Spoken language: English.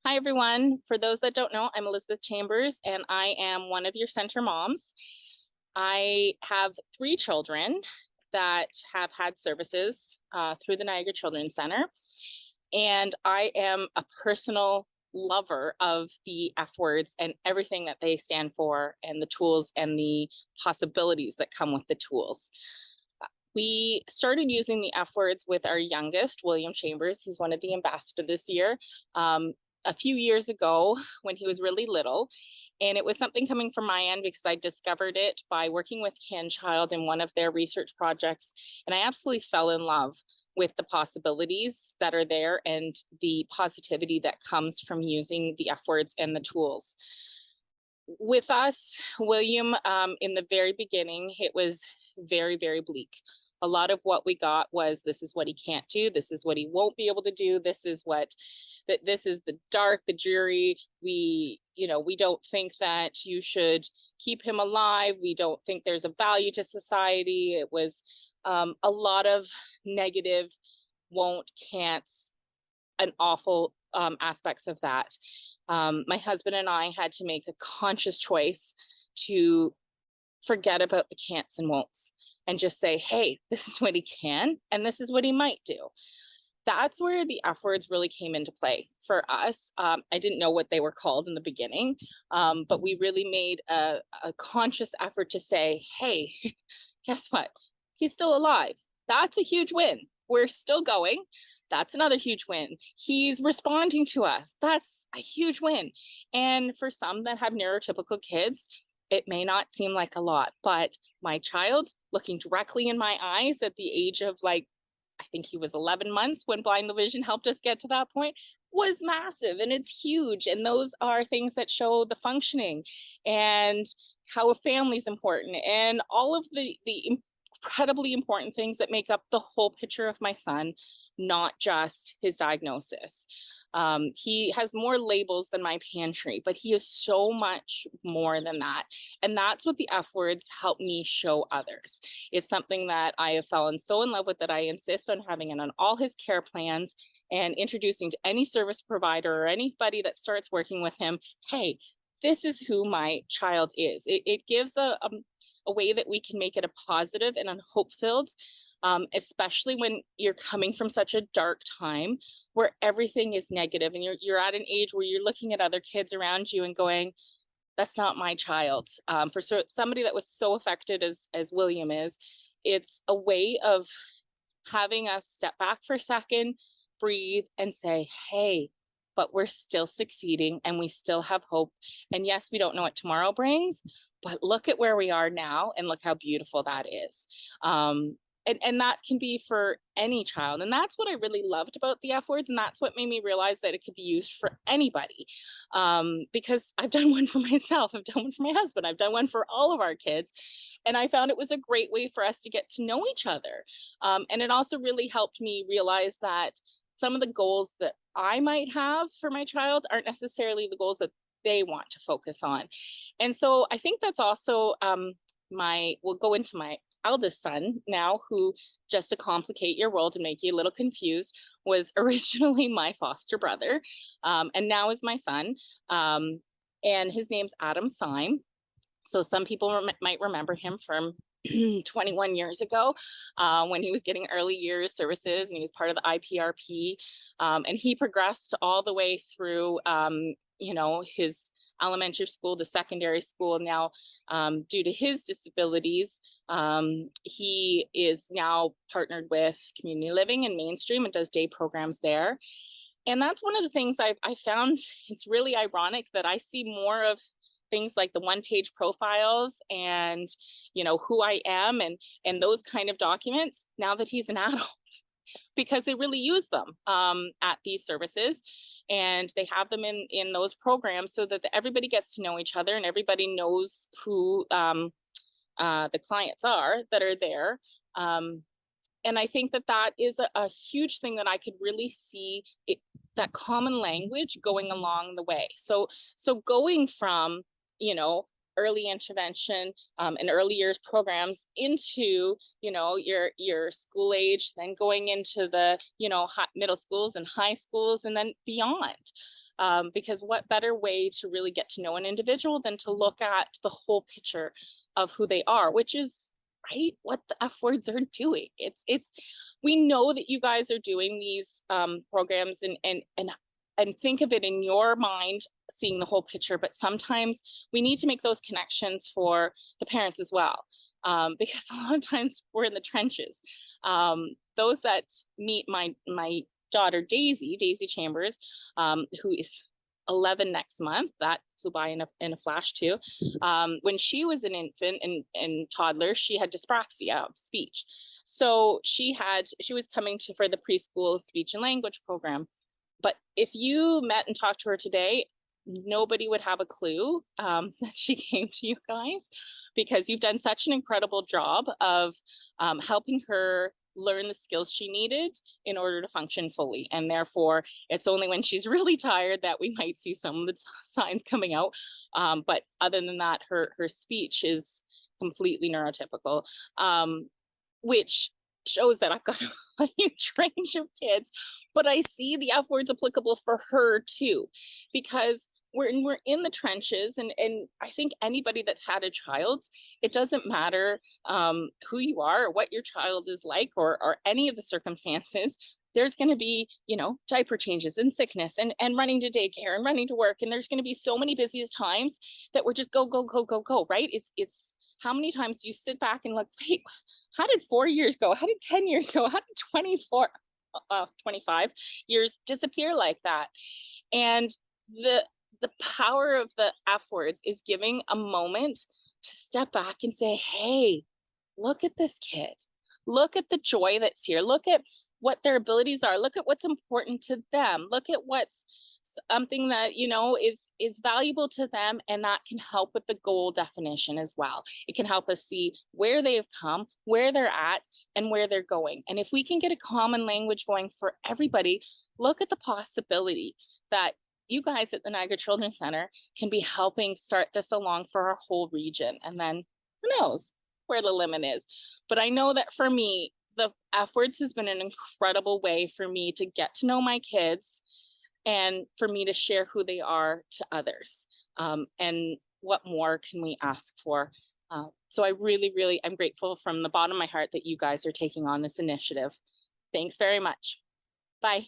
Hi, everyone. For those that don't know, I'm Elizabeth Chambers, and I am one of your center moms. I have three children that have had services through the Niagara Children's Center, and I am a personal lover of the F words and everything that they stand for, and the tools and the possibilities that come with the tools. We started using the F words with our youngest, William Chambers. He's one of the ambassadors this year. A few years ago when he was really little. And it was something coming from my end because I discovered it by working with Can Child in one of their research projects. And I absolutely fell in love with the possibilities that are there and the positivity that comes from using the F words and the tools. With us, William, in the very beginning, it was very, very bleak. A lot of what we got was this is what he can't do, this is what he won't be able to do, this is the dark, the dreary. We don't think that you should keep him alive. We don't think there's a value to society. It was a lot of negative won't, can't, and awful aspects of that. My husband and I had to make a conscious choice to forget about the can'ts and won'ts and just say, hey, this is what he can and this is what he might do. That's where the F words really came into play for us. I didn't know what they were called in the beginning, but we really made a conscious effort to say, hey, guess what? He's still alive. That's a huge win. We're still going. That's another huge win. He's responding to us. That's a huge win. And for some that have neurotypical kids, it may not seem like a lot, but my child looking directly in my eyes at the age of I think he was 11 months when Blind the Vision helped us get to that point, was massive, and it's huge. And those are things that show the functioning and how a family is important and all of the incredibly important things that make up the whole picture of my son, not just his diagnosis. He has more labels than my pantry, but he is so much more than that. And that's what the F words help me show others. It's something that I have fallen so in love with that I insist on having it on all his care plans and introducing to any service provider or anybody that starts working with him. Hey, this is who my child is. It gives a way that we can make it a positive and a hope-filled, especially when you're coming from such a dark time where everything is negative and you're at an age where you're looking at other kids around you and going, that's not my child. For somebody that was so affected as William is, it's a way of having us step back for a second, breathe, and say, hey, but we're still succeeding and we still have hope. And yes, we don't know what tomorrow brings, but look at where we are now and look how beautiful that is. And that can be for any child. And that's what I really loved about the F words. And that's what made me realize that it could be used for anybody. Because I've done one for myself, I've done one for my husband, I've done one for all of our kids. And I found it was a great way for us to get to know each other. And it also really helped me realize that some of the goals that I might have for my child aren't necessarily the goals that they want to focus on. And so I think that's also we'll go into my eldest son now, who, just to complicate your world and make you a little confused, was originally my foster brother, and now is my son. And his name's Adam Syme. So some people might remember him from 21 years ago when he was getting early years services and he was part of the IPRP. And he progressed all the way through his elementary school to secondary school. Now, due to his disabilities, he is now partnered with Community Living and Mainstream and does day programs there. And that's one of the things I found. It's really ironic that I see more of things like the one-page profiles and who I am and those kind of documents now that he's an adult, because they really use them at these services, and they have them in those programs so that everybody gets to know each other and everybody knows who the clients are that are there. And I think that is a huge thing that I could really see that common language going along the way. So going from early intervention and early years programs into your school age, then going into the middle schools and high schools and then beyond. Because what better way to really get to know an individual than to look at the whole picture of who they are, which is right what the F words are doing. It's we know that you guys are doing these programs and think of it in your mind, seeing the whole picture, but sometimes we need to make those connections for the parents as well. Because a lot of times we're in the trenches. Those that meet my daughter Daisy Chambers, who is 11 next month. That flew by in a flash too. When she was an infant and toddler, she had dyspraxia of speech. So she was coming to for the preschool speech and language program. But if you met and talked to her today, nobody would have a clue that she came to you guys, because you've done such an incredible job of helping her learn the skills she needed in order to function fully. And therefore, it's only when she's really tired that we might see some of the signs coming out. But other than that, her speech is completely neurotypical, which shows that I've got a huge range of kids, but I see the F words applicable for her too, because we're in the trenches, and I think anybody that's had a child, it doesn't matter who you are or what your child is like, or any of the circumstances. There's going to be, diaper changes and sickness and running to daycare and running to work, and there's going to be so many busiest times that we're just go go go go go, right? It's how many times do you sit back and like, wait, how did 4 years go? How did 10 years go? How did 25 years disappear like that? And the power of the F words is giving a moment to step back and say, hey, look at this kid. Look at the joy that's here. Look at what their abilities are. Look at what's important to them. Look at what's something that is valuable to them, and that can help with the goal definition as well. It can help us see where they've come, where they're at, and where they're going. And if we can get a common language going for everybody, look at the possibility that you guys at the Niagara Children's Center can be helping start this along for our whole region. And then who knows where the limit is. But I know that for me, the F words has been an incredible way for me to get to know my kids and for me to share who they are to others. And what more can we ask for? So I really, really, I'm grateful from the bottom of my heart that you guys are taking on this initiative. Thanks very much. Bye.